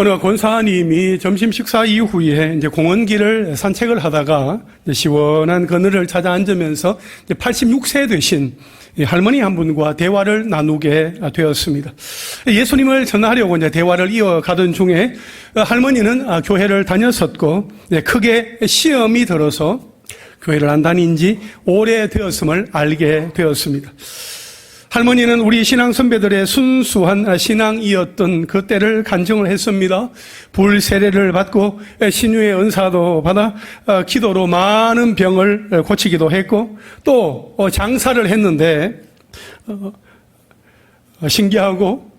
어느 권사님이 점심 식사 이후에 이제 공원길을 산책을 하다가 시원한 그늘을 찾아 앉으면서 86세 되신 할머니 한 분과 대화를 나누게 되었습니다. 예수님을 전하려고 이제 대화를 이어가던 중에 할머니는 교회를 다녔었고 크게 시험이 들어서 교회를 안 다닌 지 오래되었음을 알게 되었습니다. 할머니는 우리 신앙 선배들의 순수한 신앙이었던 그 때를 간증을 했습니다. 불세례를 받고 신유의 은사도 받아 기도로 많은 병을 고치기도 했고 또 장사를 했는데 신기하고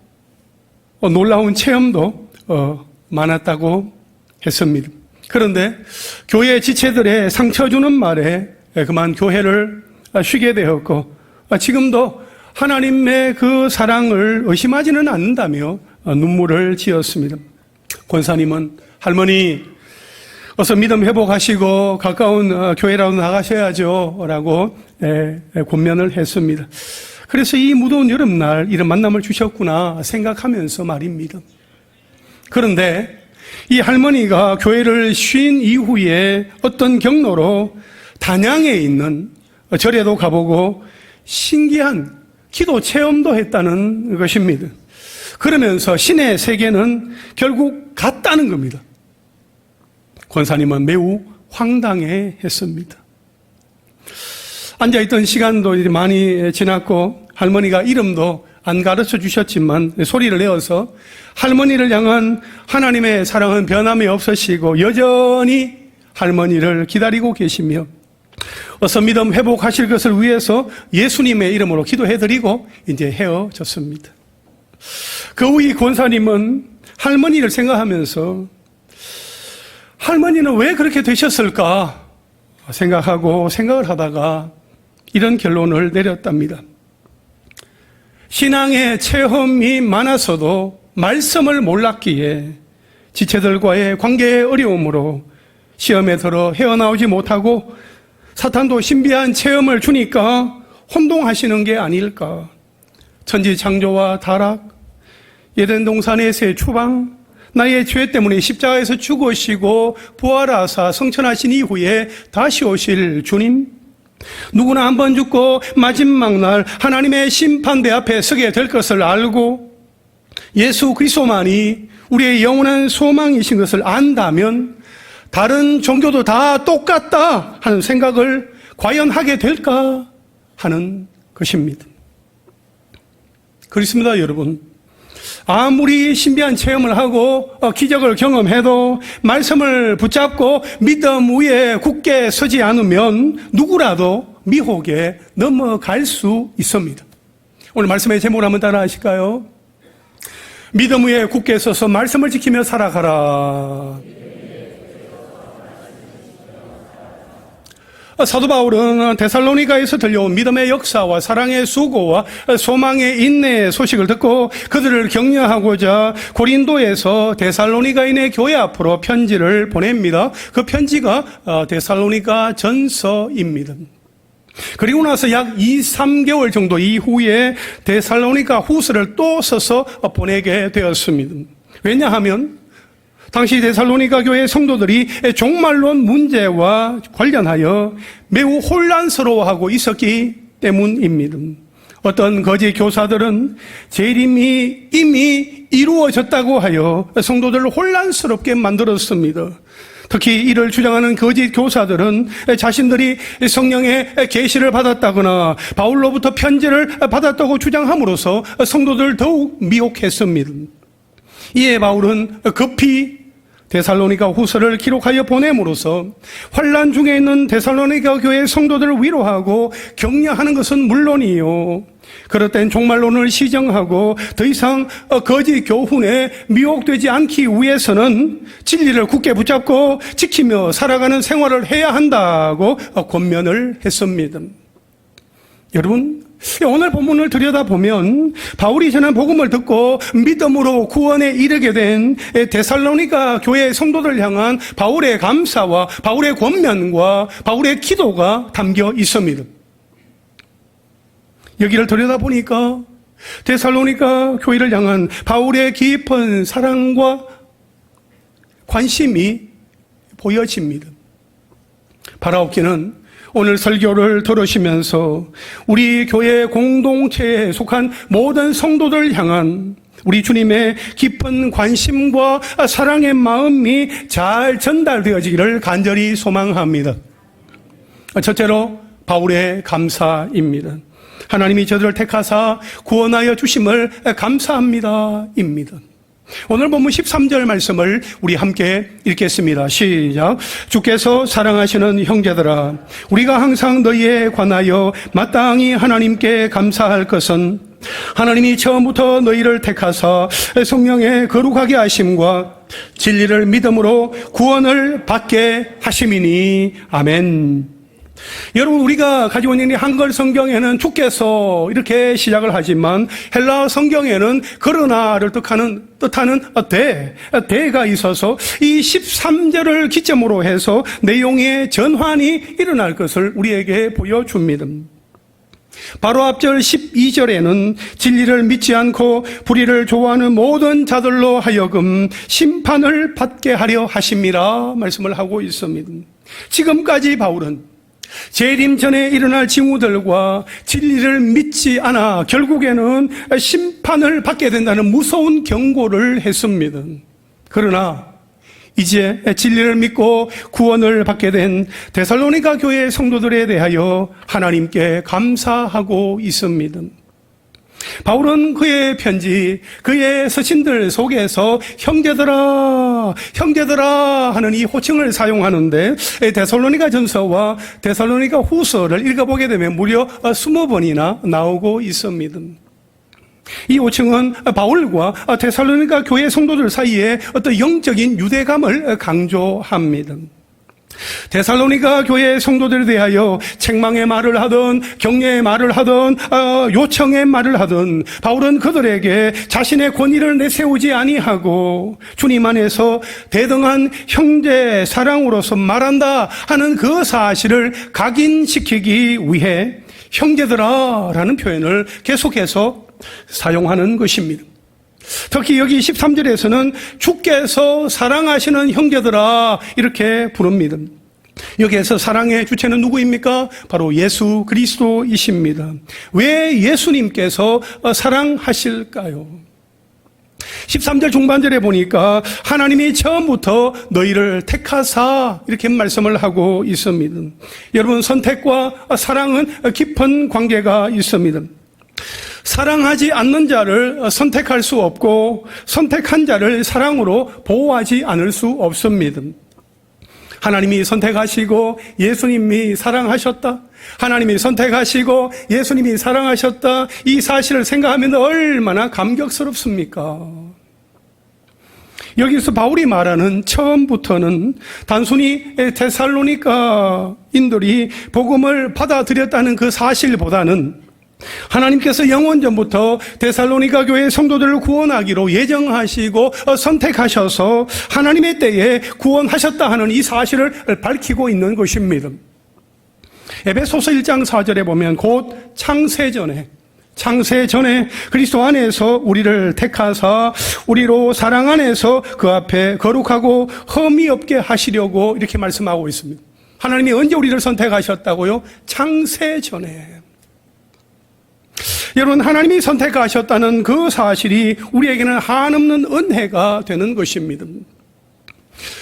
놀라운 체험도 많았다고 했습니다. 그런데 교회 지체들의 상처 주는 말에 그만 교회를 쉬게 되었고 지금도 하나님의 그 사랑을 의심하지는 않는다며 눈물을 지었습니다. 권사님은 할머니 어서 믿음 회복하시고 가까운 교회라도 나가셔야죠 라고 권면을 했습니다. 그래서 이 무더운 여름날 이런 만남을 주셨구나 생각하면서 말입니다. 그런데 이 할머니가 교회를 쉰 이후에 어떤 경로로 단양에 있는 절에도 가보고 신기한 기도 체험도 했다는 것입니다. 그러면서 신의 세계는 결국 같다는 겁니다. 권사님은 매우 황당해 했습니다. 앉아있던 시간도 많이 지났고 할머니가 이름도 안 가르쳐 주셨지만 소리를 내어서 할머니를 향한 하나님의 사랑은 변함이 없으시고 여전히 할머니를 기다리고 계시며 어서 믿음 회복하실 것을 위해서 예수님의 이름으로 기도해드리고 이제 헤어졌습니다. 그 후 이 권사님은 할머니를 생각하면서 할머니는 왜 그렇게 되셨을까 생각을 하다가 이런 결론을 내렸답니다. 신앙의 체험이 많아서도 말씀을 몰랐기에 지체들과의 관계의 어려움으로 시험에 들어 헤어나오지 못하고 사탄도 신비한 체험을 주니까 혼동하시는 게 아닐까. 천지 창조와 타락, 에덴 동산의 새 추방, 나의 죄 때문에 십자가에서 죽으시고 부활하사 성천하신 이후에 다시 오실 주님, 누구나 한 번 죽고 마지막 날 하나님의 심판대 앞에 서게 될 것을 알고 예수 그리스도만이 우리의 영원한 소망이신 것을 안다면 다른 종교도 다 똑같다 하는 생각을 과연 하게 될까 하는 것입니다. 그렇습니다, 여러분. 아무리 신비한 체험을 하고 기적을 경험해도 말씀을 붙잡고 믿음 위에 굳게 서지 않으면 누구라도 미혹에 넘어갈 수 있습니다. 오늘 말씀의 제목을 한번 따라 하실까요? 믿음 위에 굳게 서서 말씀을 지키며 살아가라. 사도 바울은 데살로니가에서 들려온 믿음의 역사와 사랑의 수고와 소망의 인내의 소식을 듣고 그들을 격려하고자 고린도에서 데살로니가인의 교회 앞으로 편지를 보냅니다. 그 편지가 데살로니가 전서입니다. 그리고 나서 약 2-3개월 정도 이후에 데살로니가 후서를 또 써서 보내게 되었습니다. 왜냐하면 당시 데살로니가 교회 성도들이 종말론 문제와 관련하여 매우 혼란스러워하고 있었기 때문입니다. 어떤 거짓 교사들은 재림이 이미 이루어졌다고 하여 성도들을 혼란스럽게 만들었습니다. 특히 이를 주장하는 거짓 교사들은 자신들이 성령의 계시를 받았다거나 바울로부터 편지를 받았다고 주장함으로써 성도들을 더욱 미혹했습니다. 이에 바울은 급히 데살로니가 후서를 기록하여 보냄으로써 환난 중에 있는 데살로니가 교회 성도들을 위로하고 격려하는 것은 물론이요, 그럴 땐 종말론을 시정하고 더 이상 거짓 교훈에 미혹되지 않기 위해서는 진리를 굳게 붙잡고 지키며 살아가는 생활을 해야 한다고 권면을 했습니다. 여러분, 오늘 본문을 들여다보면 바울이 전한 복음을 듣고 믿음으로 구원에 이르게 된 데살로니가 교회 성도들 향한 바울의 감사와 바울의 권면과 바울의 기도가 담겨 있습니다. 여기를 들여다보니까 데살로니가 교회를 향한 바울의 깊은 사랑과 관심이 보여집니다. 바라옵기는 오늘 설교를 들으시면서 우리 교회 공동체에 속한 모든 성도들 향한 우리 주님의 깊은 관심과 사랑의 마음이 잘 전달되어지기를 간절히 소망합니다. 첫째로 바울의 감사입니다. 하나님이 저들을 택하사 구원하여 주심을 감사합니다 입니다. 오늘 본문 13절 말씀을 우리 함께 읽겠습니다. 시작. 주께서 사랑하시는 형제들아, 우리가 항상 너희에 관하여 마땅히 하나님께 감사할 것은 하나님이 처음부터 너희를 택하사 성령의 거룩하게 하심과 진리를 믿음으로 구원을 받게 하심이니. 아멘. 여러분, 우리가 가지고 있는 한글 성경에는 주께서 이렇게 시작을 하지만 헬라 성경에는 그러나를 뜻하는 대가 있어서 이 13절을 기점으로 해서 내용의 전환이 일어날 것을 우리에게 보여줍니다. 바로 앞절 12절에는 진리를 믿지 않고 불의를 좋아하는 모든 자들로 하여금 심판을 받게 하려 하심이라 말씀을 하고 있습니다. 지금까지 바울은 재림 전에 일어날 징후들과 진리를 믿지 않아 결국에는 심판을 받게 된다는 무서운 경고를 했습니다. 그러나 이제 진리를 믿고 구원을 받게 된 데살로니가 교회 성도들에 대하여 하나님께 감사하고 있습니다. 바울은 그의 편지, 그의 서신들 속에서 형제들아 하는 이 호칭을 사용하는데 데살로니가 전서와 데살로니가 후서를 읽어보게 되면 무려 20번이나 나오고 있습니다. 이 호칭은 바울과 데살로니가 교회 성도들 사이에 어떤 영적인 유대감을 강조합니다. 데살로니가 교회 성도들에 대하여 책망의 말을 하든 격려의 말을 하든 요청의 말을 하든 바울은 그들에게 자신의 권위를 내세우지 아니하고 주님 안에서 대등한 형제 사랑으로서 말한다 하는 그 사실을 각인시키기 위해 형제들아 라는 표현을 계속해서 사용하는 것입니다. 특히 여기 13절에서는 주께서 사랑하시는 형제들아 이렇게 부릅니다. 여기에서 사랑의 주체는 누구입니까? 바로 예수 그리스도이십니다. 왜 예수님께서 사랑하실까요? 13절 중반절에 보니까 하나님이 처음부터 너희를 택하사 이렇게 말씀을 하고 있습니다. 여러분, 선택과 사랑은 깊은 관계가 있습니다. 사랑하지 않는 자를 선택할 수 없고 선택한 자를 사랑으로 보호하지 않을 수 없습니다. 하나님이 선택하시고 예수님이 사랑하셨다. 하나님이 선택하시고 예수님이 사랑하셨다. 이 사실을 생각하면 얼마나 감격스럽습니까? 여기서 바울이 말하는 처음부터는 단순히 데살로니가인들이 복음을 받아들였다는 그 사실보다는 하나님께서 영원전부터 데살로니가 교회 성도들을 구원하기로 예정하시고 선택하셔서 하나님의 때에 구원하셨다 하는 이 사실을 밝히고 있는 것입니다. 에베소서 1장 4절에 보면 곧 창세 전에 그리스도 안에서 우리를 택하사 우리로 사랑 안에서 그 앞에 거룩하고 흠이 없게 하시려고 이렇게 말씀하고 있습니다. 하나님이 언제 우리를 선택하셨다고요? 창세 전에. 여러분, 하나님이 선택하셨다는 그 사실이 우리에게는 한없는 은혜가 되는 것입니다.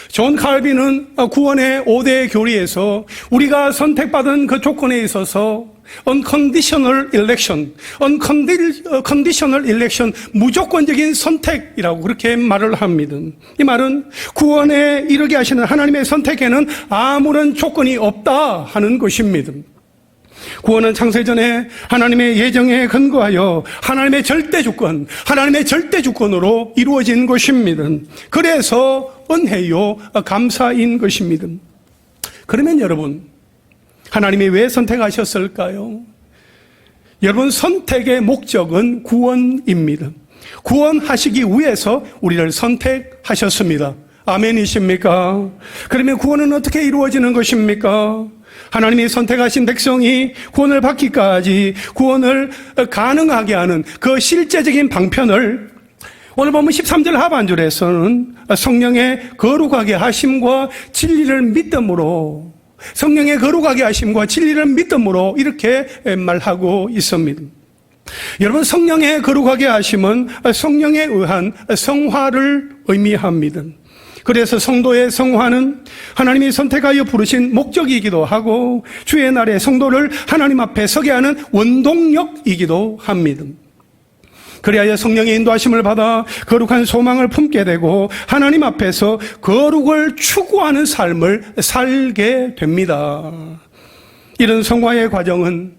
존 칼빈은 구원의 5대 교리에서 우리가 선택받은 그 조건에 있어서 unconditional election, 무조건적인 선택이라고 그렇게 말을 합니다. 이 말은 구원에 이르게 하시는 하나님의 선택에는 아무런 조건이 없다 하는 것입니다. 구원은 창세전에 하나님의 예정에 근거하여 하나님의 절대주권으로 이루어진 것입니다. 그래서 은혜요 감사인 것입니다. 그러면 여러분, 하나님이 왜 선택하셨을까요? 여러분, 선택의 목적은 구원입니다. 구원하시기 위해서 우리를 선택하셨습니다. 아멘이십니까? 그러면 구원은 어떻게 이루어지는 것입니까? 하나님이 선택하신 백성이 구원을 받기까지 구원을 가능하게 하는 그 실제적인 방편을 오늘 보면 13절 하반절에서는 성령의 거룩하게 하심과 진리를 믿음으로, 성령의 거룩하게 하심과 진리를 믿음으로 이렇게 말하고 있습니다. 여러분, 성령의 거룩하게 하심은 성령에 의한 성화를 의미합니다. 그래서 성도의 성화는 하나님이 선택하여 부르신 목적이기도 하고 주의 날에 성도를 하나님 앞에 서게 하는 원동력이기도 합니다. 그리하여 성령의 인도하심을 받아 거룩한 소망을 품게 되고 하나님 앞에서 거룩을 추구하는 삶을 살게 됩니다. 이런 성화의 과정은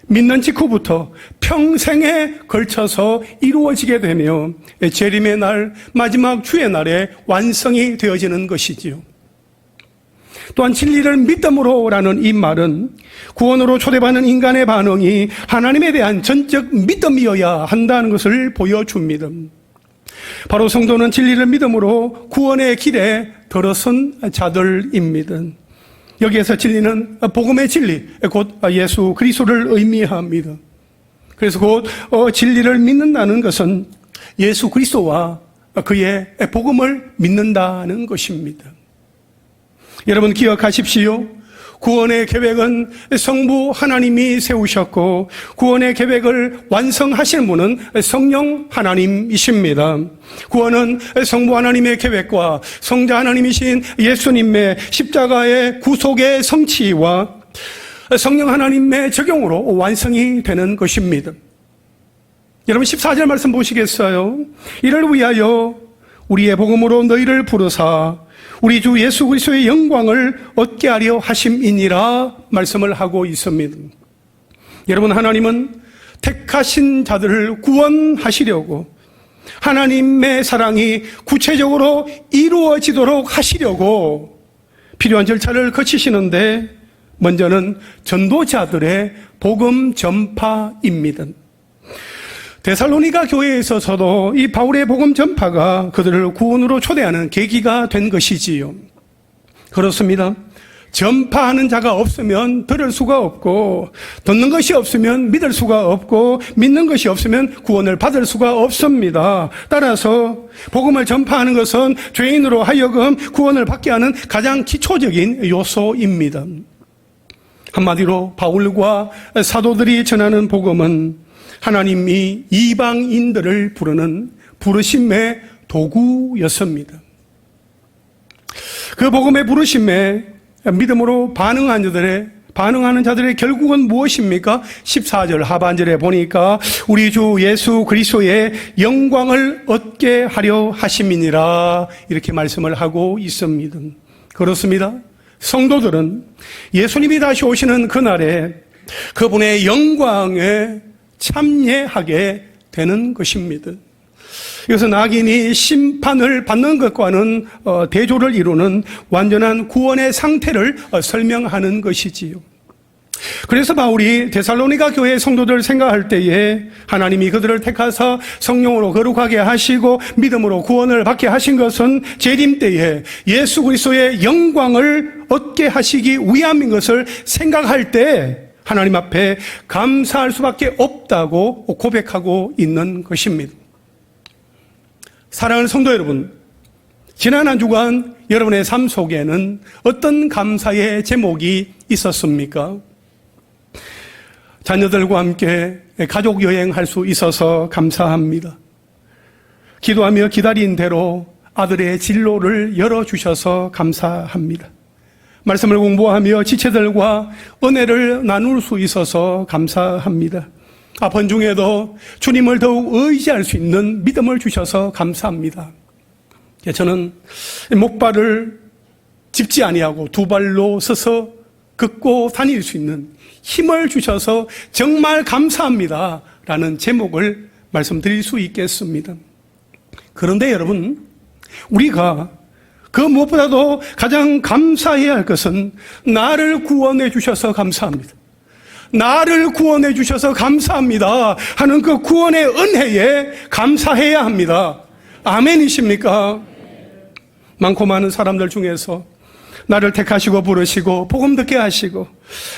믿는 직후부터 평생에 걸쳐서 이루어지게 되며 재림의 날, 마지막 주의 날에 완성이 되어지는 것이지요. 또한 진리를 믿음으로라는 이 말은 구원으로 초대받는 인간의 반응이 하나님에 대한 전적 믿음이어야 한다는 것을 보여줍니다. 바로 성도는 진리를 믿음으로 구원의 길에 들어선 자들입니다. 여기에서 진리는 복음의 진리, 곧 예수 그리스도를 의미합니다. 그래서 곧 진리를 믿는다는 것은 예수 그리스도와 그의 복음을 믿는다는 것입니다. 여러분 기억하십시오. 구원의 계획은 성부 하나님이 세우셨고 구원의 계획을 완성하시는 분은 성령 하나님이십니다. 구원은 성부 하나님의 계획과 성자 하나님이신 예수님의 십자가의 구속의 성취와 성령 하나님의 적용으로 완성이 되는 것입니다. 여러분 14절 말씀 보시겠어요? 이를 위하여 우리의 복음으로 너희를 부르사 우리 주 예수 그리스도의 영광을 얻게 하려 하심이니라 말씀을 하고 있습니다. 여러분 하나님은 택하신 자들을 구원하시려고 하나님의 사랑이 구체적으로 이루어지도록 하시려고 필요한 절차를 거치시는데 먼저는 전도자들의 복음 전파입니다. 데살로니가 교회에 있어서도 이 바울의 복음 전파가 그들을 구원으로 초대하는 계기가 된 것이지요. 그렇습니다. 전파하는 자가 없으면 들을 수가 없고 듣는 것이 없으면 믿을 수가 없고 믿는 것이 없으면 구원을 받을 수가 없습니다. 따라서 복음을 전파하는 것은 죄인으로 하여금 구원을 받게 하는 가장 기초적인 요소입니다. 한마디로 바울과 사도들이 전하는 복음은 하나님이 이방인들을 부르는 부르심의 도구였습니다. 그 복음의 부르심에 믿음으로 반응하는 자들의 결국은 무엇입니까? 14절 하반절에 보니까 우리 주 예수 그리스도의 영광을 얻게 하려 하심이니라 이렇게 말씀을 하고 있습니다. 그렇습니다. 성도들은 예수님이 다시 오시는 그날에 그분의 영광에 참여하게 되는 것입니다. 이것은 악인이 심판을 받는 것과는 대조를 이루는 완전한 구원의 상태를 설명하는 것이지요. 그래서 바울이 데살로니가 교회의 성도들을 생각할 때에 하나님이 그들을 택하사 성령으로 거룩하게 하시고 믿음으로 구원을 받게 하신 것은 재림 때에 예수 그리스도의 영광을 얻게 하시기 위함인 것을 생각할 때 하나님 앞에 감사할 수밖에 없다고 고백하고 있는 것입니다. 사랑하는 성도 여러분, 지난 한 주간 여러분의 삶 속에는 어떤 감사의 제목이 있었습니까? 자녀들과 함께 가족 여행할 수 있어서 감사합니다. 기도하며 기다린 대로 아들의 진로를 열어주셔서 감사합니다. 말씀을 공부하며 지체들과 은혜를 나눌 수 있어서 감사합니다. 아픈 중에도 주님을 더욱 의지할 수 있는 믿음을 주셔서 감사합니다. 저는 목발을 짚지 아니하고 두 발로 서서 걷고 다닐 수 있는 힘을 주셔서 정말 감사합니다 라는 제목을 말씀드릴 수 있겠습니다. 그런데 여러분, 우리가 그 무엇보다도 가장 감사해야 할 것은 나를 구원해 주셔서 감사합니다. 나를 구원해 주셔서 감사합니다 하는 그 구원의 은혜에 감사해야 합니다. 아멘이십니까? 많고 많은 사람들 중에서 나를 택하시고 부르시고 복음 듣게 하시고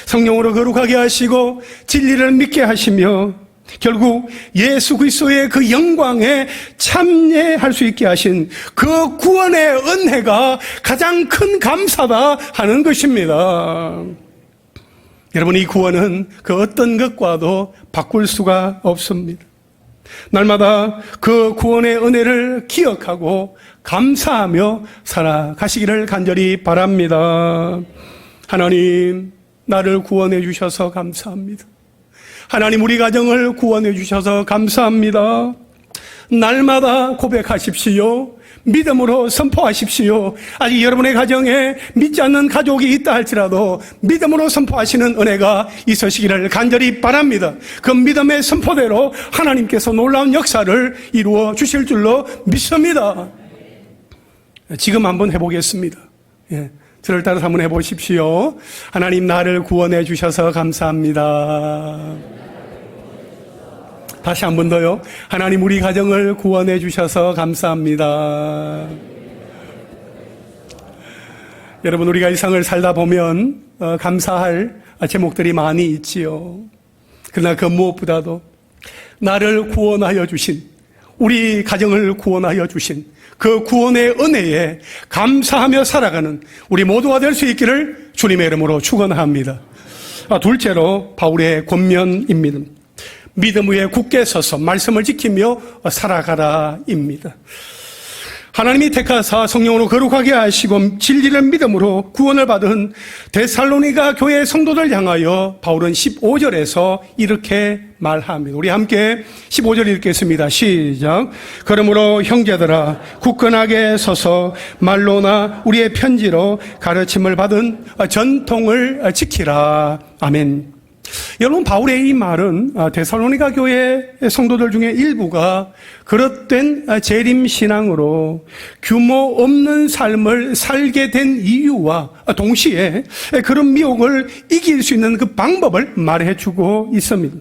성령으로 거룩하게 하시고 진리를 믿게 하시며 결국 예수 그리스도의 그 영광에 참여할 수 있게 하신 그 구원의 은혜가 가장 큰 감사다 하는 것입니다. 여러분, 이 구원은 그 어떤 것과도 바꿀 수가 없습니다. 날마다 그 구원의 은혜를 기억하고 감사하며 살아가시기를 간절히 바랍니다. 하나님, 나를 구원해 주셔서 감사합니다. 하나님, 우리 가정을 구원해 주셔서 감사합니다. 날마다 고백하십시오. 믿음으로 선포하십시오. 아직 여러분의 가정에 믿지 않는 가족이 있다 할지라도 믿음으로 선포하시는 은혜가 있으시기를 간절히 바랍니다. 그 믿음의 선포대로 하나님께서 놀라운 역사를 이루어 주실 줄로 믿습니다. 지금 한번 해보겠습니다. 저를 따라서 한번 해보십시오. 하나님, 나를 구원해 주셔서 감사합니다. 다시 한 번 더요. 하나님, 우리 가정을 구원해 주셔서 감사합니다. 여러분, 우리가 이 세상을 살다 보면 감사할 제목들이 많이 있지요. 그러나 그 무엇보다도 나를 구원하여 주신, 우리 가정을 구원하여 주신 그 구원의 은혜에 감사하며 살아가는 우리 모두가 될 수 있기를 주님의 이름으로 축원합니다. 둘째로 바울의 권면입니다. 믿음 위에 굳게 서서 말씀을 지키며 살아가라입니다. 하나님이 택하사 성령으로 거룩하게 하시고 진리를 믿음으로 구원을 받은 데살로니가 교회 성도들 향하여 바울은 15절에서 이렇게 말합니다. 우리 함께 15절 읽겠습니다. 시작. 그러므로 형제들아, 굳건하게 서서 말로나 우리의 편지로 가르침을 받은 전통을 지키라. 아멘. 여러분, 바울의 이 말은 데살로니가 교회 성도들 중에 일부가 그릇된 재림신앙으로 규모 없는 삶을 살게 된 이유와 동시에 그런 미혹을 이길 수 있는 그 방법을 말해주고 있습니다.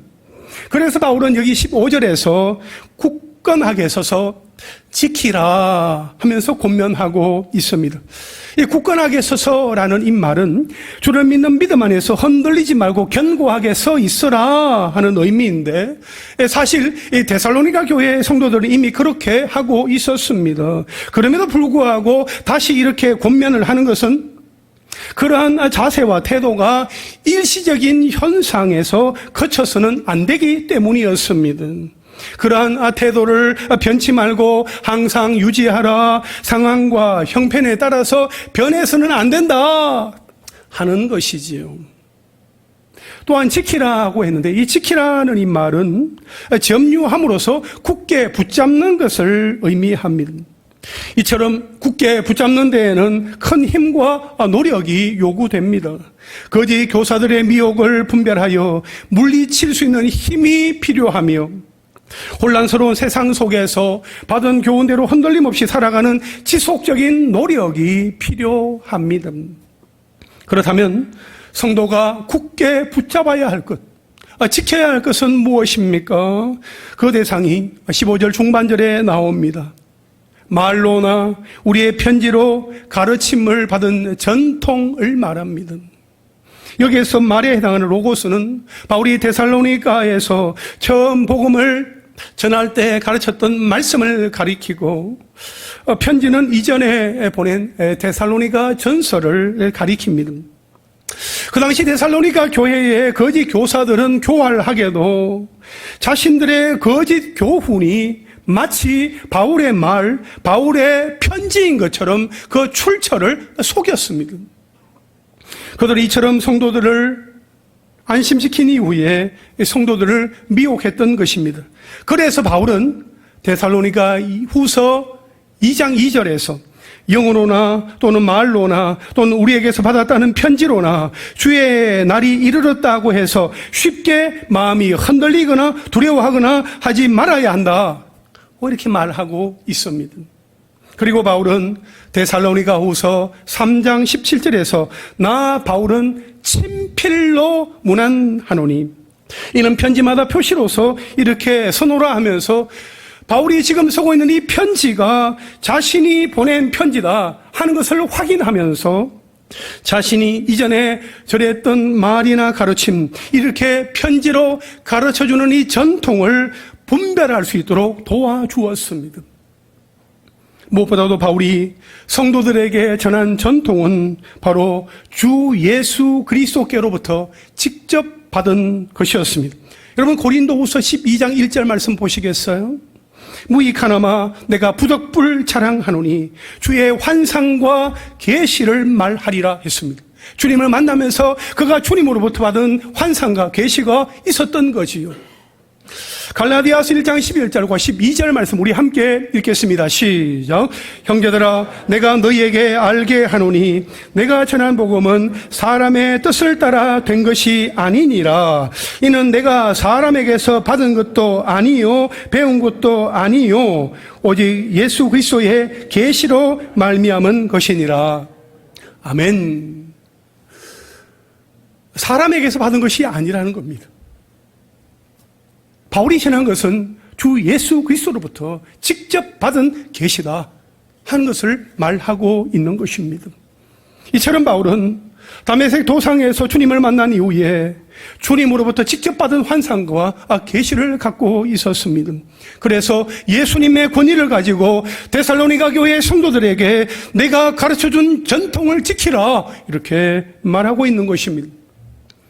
그래서 바울은 여기 15절에서 굳건하게 서서 지키라 하면서 권면하고 있습니다. 이 굳건하게 서서라는 이 말은 주를 믿는 믿음 안에서 흔들리지 말고 견고하게 서 있어라 하는 의미인데, 사실 이 데살로니가 교회 성도들은 이미 그렇게 하고 있었습니다. 그럼에도 불구하고 다시 이렇게 권면을 하는 것은 그러한 자세와 태도가 일시적인 현상에서 거쳐서는 안 되기 때문이었습니다. 그러한 태도를 변치 말고 항상 유지하라. 상황과 형편에 따라서 변해서는 안 된다 하는 것이지요. 또한 지키라고 했는데, 이 지키라는 이 말은 점유함으로써 굳게 붙잡는 것을 의미합니다. 이처럼 굳게 붙잡는 데에는 큰 힘과 노력이 요구됩니다. 거짓 교사들의 미혹을 분별하여 물리칠 수 있는 힘이 필요하며, 혼란스러운 세상 속에서 받은 교훈대로 흔들림 없이 살아가는 지속적인 노력이 필요합니다. 그렇다면 성도가 굳게 붙잡아야 할 것, 지켜야 할 것은 무엇입니까? 그 대상이 15절 중반절에 나옵니다. 말로나 우리의 편지로 가르침을 받은 전통을 말합니다. 여기에서 말에 해당하는 로고스는 바울이 데살로니가에서 처음 복음을 전할 때 가르쳤던 말씀을 가리키고, 편지는 이전에 보낸 데살로니가 전서를 가리킵니다. 그 당시 데살로니가 교회의 거짓 교사들은 교활하게도 자신들의 거짓 교훈이 마치 바울의 말, 바울의 편지인 것처럼 그 출처를 속였습니다. 그들이 이처럼 성도들을 안심시킨 이후에 성도들을 미혹했던 것입니다. 그래서 바울은 데살로니가 후서 2장 2절에서 영어로나 또는 말로나 또는 우리에게서 받았다는 편지로나 주의 날이 이르렀다고 해서 쉽게 마음이 흔들리거나 두려워하거나 하지 말아야 한다, 이렇게 말하고 있습니다. 그리고 바울은 데살로니가 후서 3장 17절에서 나 바울은 친필로 문안하노니, 이는 편지마다 표시로서 이렇게 서노라 하면서 바울이 지금 쓰고 있는 이 편지가 자신이 보낸 편지다 하는 것을 확인하면서 자신이 이전에 전했던 말이나 가르침, 이렇게 편지로 가르쳐주는 이 전통을 분별할 수 있도록 도와주었습니다. 무엇보다도 바울이 성도들에게 전한 전통은 바로 주 예수 그리스도께로부터 직접 받은 것이었습니다. 여러분, 고린도후서 12장 1절 말씀 보시겠어요? 무익하나마 내가 부덕불 자랑하노니 주의 환상과 계시를 말하리라 했습니다. 주님을 만나면서 그가 주님으로부터 받은 환상과 계시가 있었던 거지요. 갈라디아서 1장 11절과 12절 말씀 우리 함께 읽겠습니다. 시작. 형제들아, 내가 너희에게 알게 하노니 내가 전한 복음은 사람의 뜻을 따라 된 것이 아니니라. 이는 내가 사람에게서 받은 것도 아니요 배운 것도 아니요 오직 예수 그리스도의 계시로 말미암은 것이니라. 아멘. 사람에게서 받은 것이 아니라는 겁니다. 바울이 전한 것은 주 예수 그리스도로부터 직접 받은 계시다 하는 것을 말하고 있는 것입니다. 이처럼 바울은 다메섹 도상에서 주님을 만난 이후에 주님으로부터 직접 받은 환상과 계시를 갖고 있었습니다. 그래서 예수님의 권위를 가지고 데살로니가 교회 성도들에게 내가 가르쳐준 전통을 지키라 이렇게 말하고 있는 것입니다.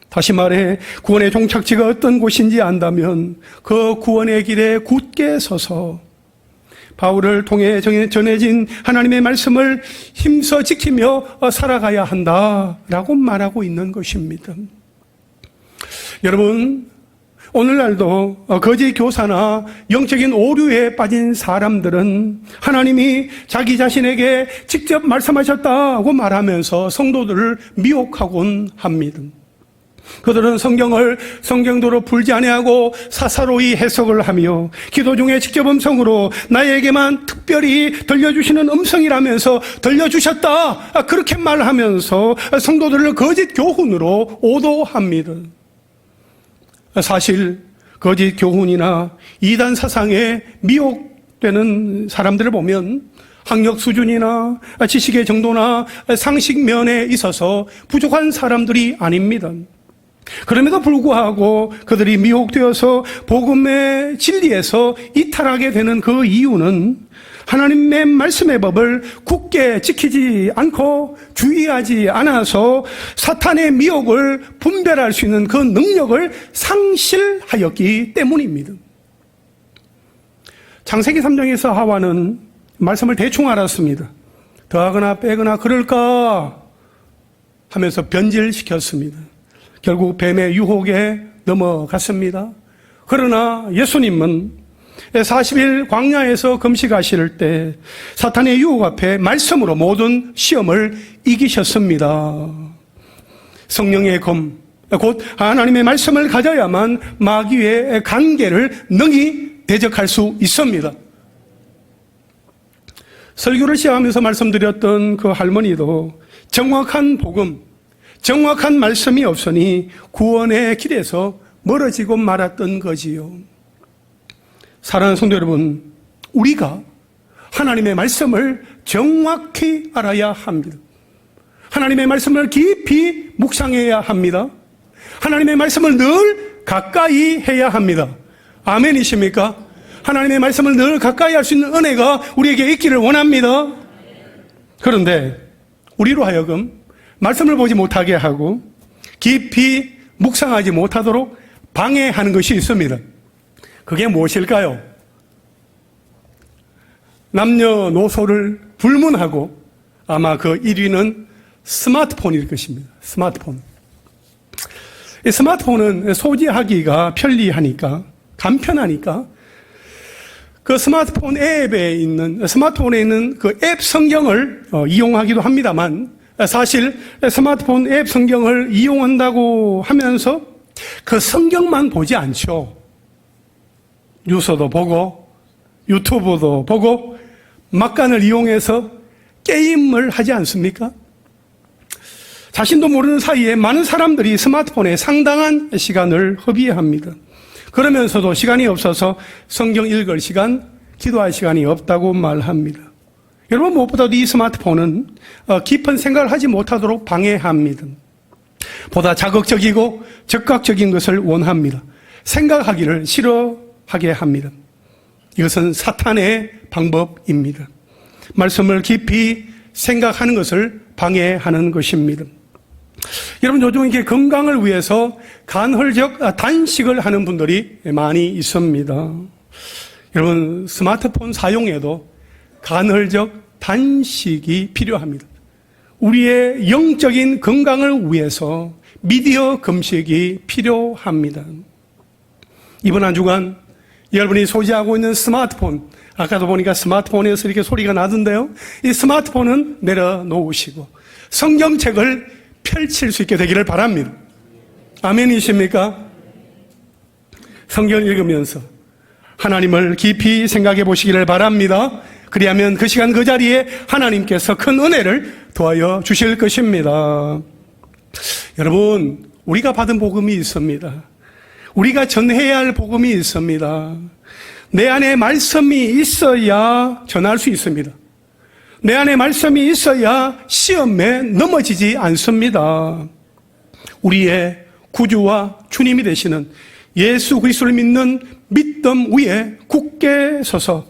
다시 말해 구원의 종착지가 어떤 곳인지 안다면 그 구원의 길에 굳게 서서 바울을 통해 전해진 하나님의 말씀을 힘써 지키며 살아가야 한다라고 말하고 있는 것입니다. 여러분, 오늘날도 거짓 교사나 영적인 오류에 빠진 사람들은 하나님이 자기 자신에게 직접 말씀하셨다고 말하면서 성도들을 미혹하곤 합니다. 그들은 성경을 성경대로 풀지 아니하고 사사로이 해석을 하며 기도 중에 직접 음성으로 나에게만 특별히 들려주시는 음성이라면서 들려주셨다 그렇게 말하면서 성도들을 거짓 교훈으로 오도합니다. 사실 거짓 교훈이나 이단 사상에 미혹되는 사람들을 보면 학력 수준이나 지식의 정도나 상식 면에 있어서 부족한 사람들이 아닙니다. 그럼에도 불구하고 그들이 미혹되어서 복음의 진리에서 이탈하게 되는 그 이유는 하나님의 말씀의 법을 굳게 지키지 않고 주의하지 않아서 사탄의 미혹을 분별할 수 있는 그 능력을 상실하였기 때문입니다. 창세기 3장에서 하와는 말씀을 대충 알았습니다. 더하거나 빼거나 그럴까 하면서 변질시켰습니다. 결국 뱀의 유혹에 넘어갔습니다. 그러나 예수님은 40일 광야에서 금식하실 때 사탄의 유혹 앞에 말씀으로 모든 시험을 이기셨습니다. 성령의 검, 곧 하나님의 말씀을 가져야만 마귀의 관계를 능히 대적할 수 있습니다. 설교를 시작하면서 말씀드렸던 그 할머니도 정확한 복음, 정확한 말씀이 없으니 구원의 길에서 멀어지고 말았던 거지요. 사랑하는 성도 여러분, 우리가 하나님의 말씀을 정확히 알아야 합니다. 하나님의 말씀을 깊이 묵상해야 합니다. 하나님의 말씀을 늘 가까이 해야 합니다. 아멘이십니까? 하나님의 말씀을 늘 가까이 할 수 있는 은혜가 우리에게 있기를 원합니다. 그런데 우리로 하여금 말씀을 보지 못하게 하고 깊이 묵상하지 못하도록 방해하는 것이 있습니다. 그게 무엇일까요? 남녀노소를 불문하고 아마 그 1위는 스마트폰일 것입니다. 스마트폰. 이 스마트폰은 소지하기가 편리하니까, 간편하니까 그 스마트폰에 있는 그 앱 성경을 이용하기도 합니다만 사실 스마트폰 앱 성경을 이용한다고 하면서 그 성경만 보지 않죠. 뉴스도 보고 유튜브도 보고 막간을 이용해서 게임을 하지 않습니까? 자신도 모르는 사이에 많은 사람들이 스마트폰에 상당한 시간을 허비합니다. 그러면서도 시간이 없어서 성경 읽을 시간, 기도할 시간이 없다고 말합니다. 여러분, 무엇보다도 이 스마트폰은 깊은 생각을 하지 못하도록 방해합니다. 보다 자극적이고 즉각적인 것을 원합니다. 생각하기를 싫어하게 합니다. 이것은 사탄의 방법입니다. 말씀을 깊이 생각하는 것을 방해하는 것입니다. 여러분, 요즘 이렇게 건강을 위해서 간헐적 단식을 하는 분들이 많이 있습니다. 여러분, 스마트폰 사용에도 간헐적 단식이 필요합니다. 우리의 영적인 건강을 위해서 미디어 금식이 필요합니다. 이번 한 주간 여러분이 소지하고 있는 스마트폰, 아까도 보니까 스마트폰에서 이렇게 소리가 나던데요. 이 스마트폰은 내려놓으시고 성경책을 펼칠 수 있게 되기를 바랍니다. 아멘이십니까? 성경을 읽으면서 하나님을 깊이 생각해 보시기를 바랍니다. 그리하면 그 시간 그 자리에 하나님께서 큰 은혜를 더하여 주실 것입니다. 여러분, 우리가 받은 복음이 있습니다. 우리가 전해야 할 복음이 있습니다. 내 안에 말씀이 있어야 전할 수 있습니다. 내 안에 말씀이 있어야 시험에 넘어지지 않습니다. 우리의 구주와 주님이 되시는 예수 그리스도를 믿는 믿음 위에 굳게 서서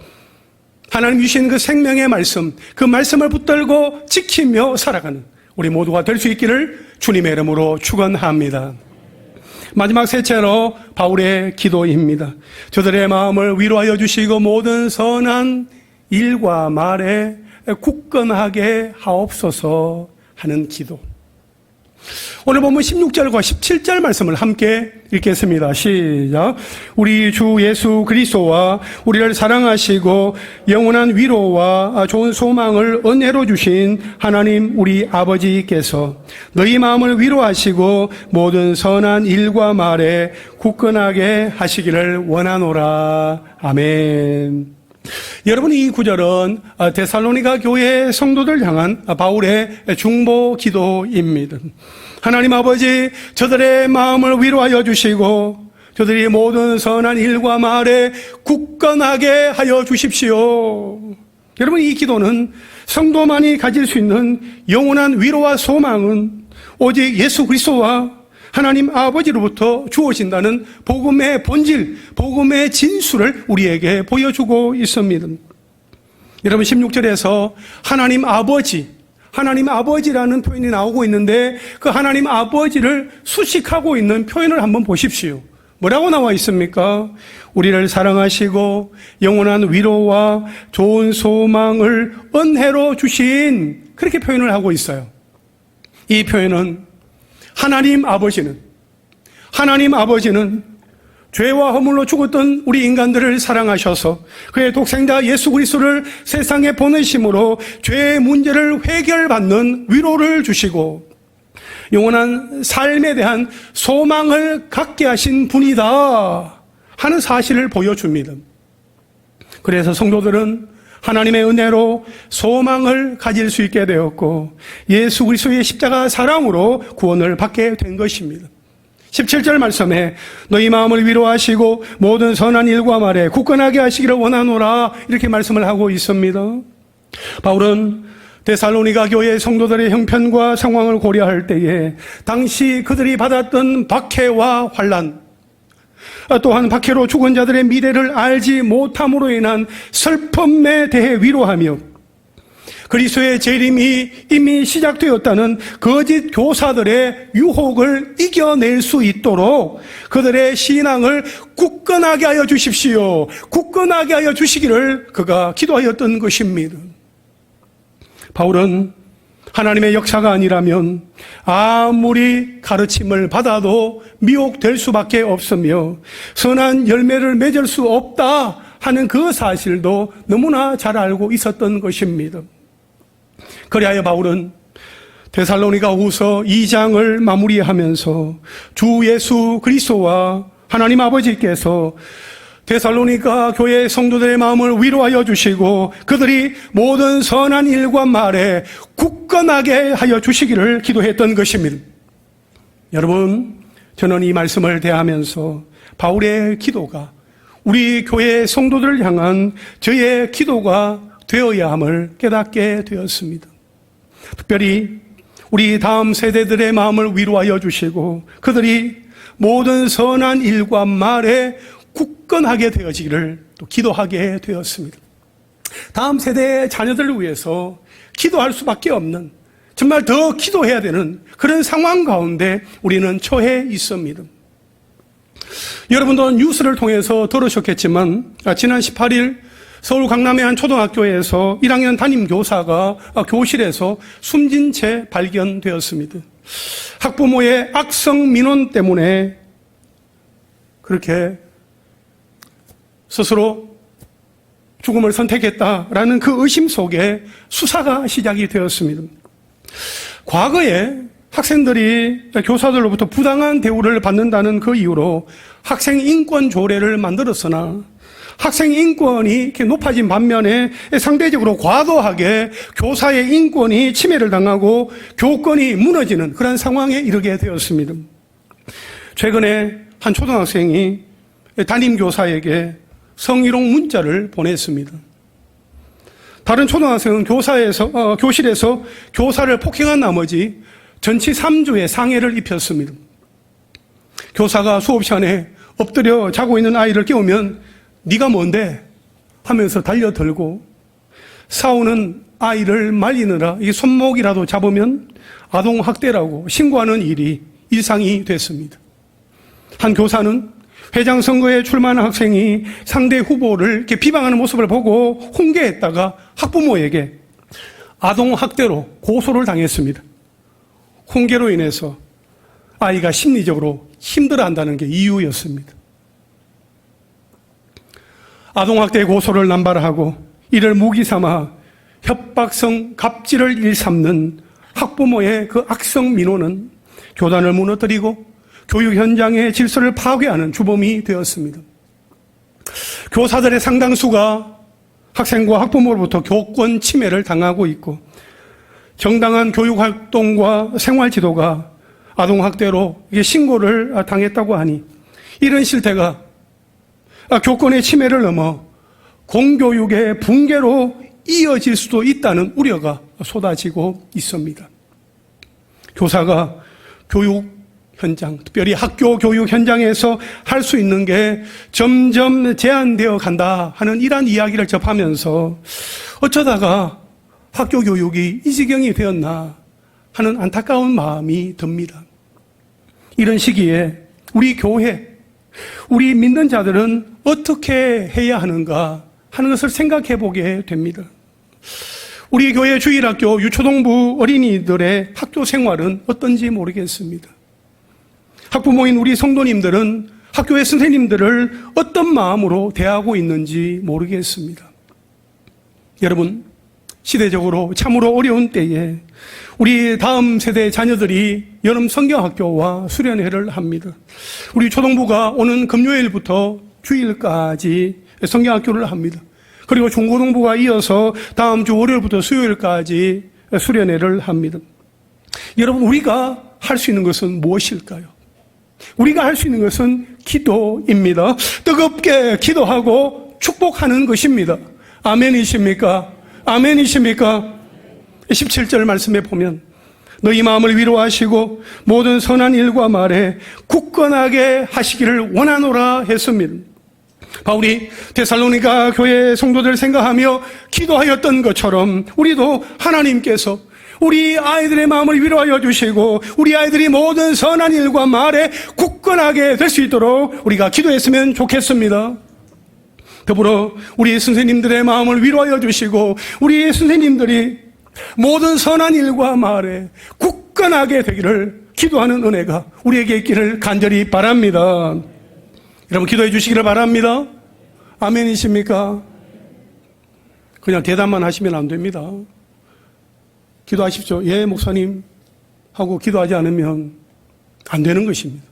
하나님 주신 그 생명의 말씀, 그 말씀을 붙들고 지키며 살아가는 우리 모두가 될 수 있기를 주님의 이름으로 축원합니다. 마지막 셋째로 바울의 기도입니다. 저들의 마음을 위로하여 주시고 모든 선한 일과 말에 굳건하게 하옵소서 하는 기도. 오늘 보면 16절과 17절 말씀을 함께 읽겠습니다. 시작. 우리 주 예수 그리스도와 우리를 사랑하시고 영원한 위로와 좋은 소망을 은혜로 주신 하나님 우리 아버지께서 너희 마음을 위로하시고 모든 선한 일과 말에 굳건하게 하시기를 원하노라. 아멘. 여러분, 이 구절은 데살로니가 교회 성도들 향한 바울의 중보 기도입니다. 하나님 아버지, 저들의 마음을 위로하여 주시고 저들이 모든 선한 일과 말에 굳건하게 하여 주십시오. 여러분, 이 기도는 성도만이 가질 수 있는 영원한 위로와 소망은 오직 예수 그리스도와 하나님 아버지로부터 주어진다는 복음의 본질, 복음의 진수를 우리에게 보여주고 있습니다. 여러분, 16절에서 하나님 아버지라는 표현이 나오고 있는데 그 하나님 아버지를 수식하고 있는 표현을 한번 보십시오. 뭐라고 나와 있습니까? 우리를 사랑하시고 영원한 위로와 좋은 소망을 은혜로 주신, 그렇게 표현을 하고 있어요. 이 표현은 하나님 아버지는 죄와 허물로 죽었던 우리 인간들을 사랑하셔서 그의 독생자 예수 그리스도를 세상에 보내심으로 죄의 문제를 해결받는 위로를 주시고 영원한 삶에 대한 소망을 갖게 하신 분이다 하는 사실을 보여줍니다. 그래서 성도들은 하나님의 은혜로 소망을 가질 수 있게 되었고 예수 그리스도의 십자가 사랑으로 구원을 받게 된 것입니다. 17절 말씀에 너희 마음을 위로하시고 모든 선한 일과 말에 굳건하게 하시기를 원하노라, 이렇게 말씀을 하고 있습니다. 바울은 데살로니가 교회 성도들의 형편과 상황을 고려할 때에 당시 그들이 받았던 박해와 환난, 또한 박해로 죽은 자들의 미래를 알지 못함으로 인한 슬픔에 대해 위로하며 그리스도의 재림이 이미 시작되었다는 거짓 교사들의 유혹을 이겨낼 수 있도록 그들의 신앙을 굳건하게 하여 주십시오. 굳건하게 하여 주시기를 그가 기도하였던 것입니다. 바울은 하나님의 역사가 아니라면 아무리 가르침을 받아도 미혹될 수밖에 없으며 선한 열매를 맺을 수 없다 하는 그 사실도 너무나 잘 알고 있었던 것입니다. 그리하여 바울은 데살로니가후서 2장을 마무리하면서 주 예수 그리스도와 하나님 아버지께서 데살로니가 교회 성도들의 마음을 위로하여 주시고 그들이 모든 선한 일과 말에 굳건하게 하여 주시기를 기도했던 것입니다. 여러분, 저는 이 말씀을 대하면서 바울의 기도가 우리 교회 성도들을 향한 저의 기도가 되어야 함을 깨닫게 되었습니다. 특별히 우리 다음 세대들의 마음을 위로하여 주시고 그들이 모든 선한 일과 말에 굳건하게 되어지기를 또 기도하게 되었습니다. 다음 세대의 자녀들을 위해서 기도할 수밖에 없는, 정말 더 기도해야 되는 그런 상황 가운데 우리는 처해 있습니다. 여러분도 뉴스를 통해서 들으셨겠지만 지난 18일 서울 강남의 한 초등학교에서 1학년 담임 교사가 교실에서 숨진 채 발견되었습니다. 학부모의 악성 민원 때문에 그렇게 스스로 죽음을 선택했다라는 그 의심 속에 수사가 시작이 되었습니다. 과거에 학생들이 교사들로부터 부당한 대우를 받는다는 그 이유로 학생 인권 조례를 만들었으나 학생 인권이 이렇게 높아진 반면에 상대적으로 과도하게 교사의 인권이 침해를 당하고 교권이 무너지는 그런 상황에 이르게 되었습니다. 최근에 한 초등학생이 담임 교사에게 성희롱 문자를 보냈습니다. 다른 초등학생은 교실에서 교사를 폭행한 나머지 전치 3주의 상해를 입혔습니다. 교사가 수업 시간에 엎드려 자고 있는 아이를 깨우면 네가 뭔데? 하면서 달려들고 싸우는 아이를 말리느라 이 손목이라도 잡으면 아동학대라고 신고하는 일이 일상이 됐습니다. 한 교사는 회장 선거에 출마한 학생이 상대 후보를 이렇게 비방하는 모습을 보고 훈계했다가 학부모에게 아동학대로 고소를 당했습니다. 훈계로 인해서 아이가 심리적으로 힘들어한다는 게 이유였습니다. 아동학대 고소를 남발하고 이를 무기 삼아 협박성 갑질을 일삼는 학부모의 그 악성 민원은 교단을 무너뜨리고 교육 현장의 질서를 파괴하는 주범이 되었습니다. 교사들의 상당수가 학생과 학부모로부터 교권 침해를 당하고 있고 정당한 교육활동과 생활지도가 아동학대로 신고를 당했다고 하니 이런 실태가 교권의 침해를 넘어 공교육의 붕괴로 이어질 수도 있다는 우려가 쏟아지고 있습니다. 교사가 교육 현장, 특별히 학교 교육 현장에서 할 수 있는 게 점점 제한되어 간다 하는 이러한 이야기를 접하면서 어쩌다가 학교 교육이 이 지경이 되었나 하는 안타까운 마음이 듭니다. 이런 시기에 우리 교회, 우리 믿는 자들은 어떻게 해야 하는가 하는 것을 생각해 보게 됩니다. 우리 교회 주일학교 유초동부 어린이들의 학교 생활은 어떤지 모르겠습니다. 학부모인 우리 성도님들은 학교의 선생님들을 어떤 마음으로 대하고 있는지 모르겠습니다. 여러분, 시대적으로 참으로 어려운 때에 우리 다음 세대 자녀들이 여름 성경학교와 수련회를 합니다. 우리 초동부가 오는 금요일부터 주일까지 성경학교를 합니다. 그리고 중고등부가 이어서 다음 주 월요일부터 수요일까지 수련회를 합니다. 여러분, 우리가 할 수 있는 것은 무엇일까요? 우리가 할 수 있는 것은 기도입니다. 뜨겁게 기도하고 축복하는 것입니다. 아멘이십니까? 아멘이십니까? 17절 말씀에 보면 너희 마음을 위로하시고 모든 선한 일과 말에 굳건하게 하시기를 원하노라 했습니다. 바울이 데살로니가 교회 성도들 생각하며 기도하였던 것처럼 우리도 하나님께서 우리 아이들의 마음을 위로하여 주시고 우리 아이들이 모든 선한 일과 말에 굳건하게 될 수 있도록 우리가 기도했으면 좋겠습니다. 더불어 우리 선생님들의 마음을 위로하여 주시고 우리 선생님들이 모든 선한 일과 말에 굳건하게 되기를 기도하는 은혜가 우리에게 있기를 간절히 바랍니다. 여러분, 기도해 주시기를 바랍니다. 아멘이십니까? 그냥 대답만 하시면 안 됩니다. 기도하십시오. 예, 목사님 하고 기도하지 않으면 안 되는 것입니다.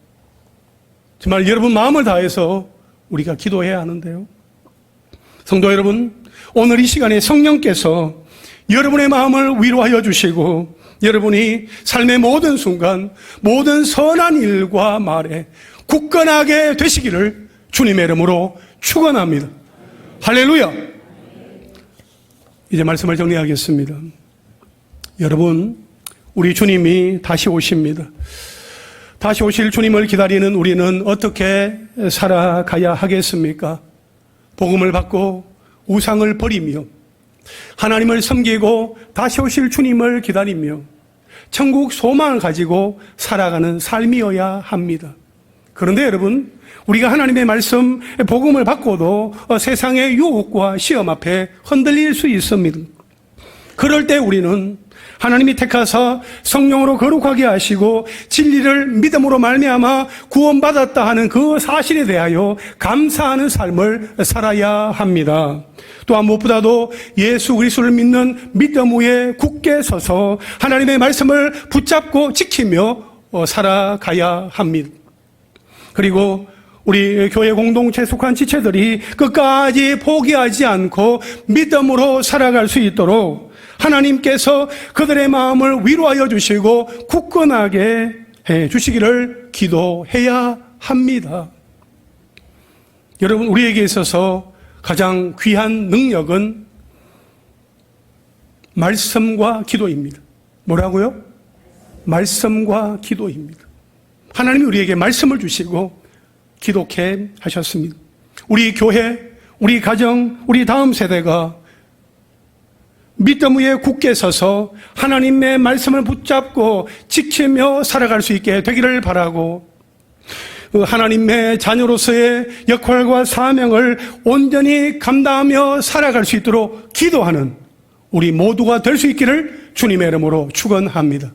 정말 여러분 마음을 다해서 우리가 기도해야 하는데요. 성도 여러분, 오늘 이 시간에 성령께서 여러분의 마음을 위로하여 주시고 여러분이 삶의 모든 순간 모든 선한 일과 말에 굳건하게 되시기를 주님의 이름으로 축원합니다. 할렐루야. 이제 말씀을 정리하겠습니다. 여러분, 우리 주님이 다시 오십니다. 다시 오실 주님을 기다리는 우리는 어떻게 살아가야 하겠습니까? 복음을 받고 우상을 버리며 하나님을 섬기고 다시 오실 주님을 기다리며 천국 소망을 가지고 살아가는 삶이어야 합니다. 그런데 여러분, 우리가 하나님의 말씀, 복음을 받고도 세상의 유혹과 시험 앞에 흔들릴 수 있습니다. 그럴 때 우리는 하나님이 택하사 성령으로 거룩하게 하시고 진리를 믿음으로 말미암아 구원받았다 하는 그 사실에 대하여 감사하는 삶을 살아야 합니다. 또한 무엇보다도 예수 그리스도를 믿는 믿음 위에 굳게 서서 하나님의 말씀을 붙잡고 지키며 살아가야 합니다. 그리고 우리 교회 공동체에 속한 지체들이 끝까지 포기하지 않고 믿음으로 살아갈 수 있도록 하나님께서 그들의 마음을 위로하여 주시고 굳건하게 해 주시기를 기도해야 합니다. 여러분, 우리에게 있어서 가장 귀한 능력은 말씀과 기도입니다. 뭐라고요? 말씀과 기도입니다. 하나님이 우리에게 말씀을 주시고 기독해 하셨습니다. 우리 교회, 우리 가정, 우리 다음 세대가 믿음 위에 굳게 서서 하나님의 말씀을 붙잡고 지키며 살아갈 수 있게 되기를 바라고, 하나님의 자녀로서의 역할과 사명을 온전히 감당하며 살아갈 수 있도록 기도하는 우리 모두가 될 수 있기를 주님의 이름으로 축원합니다.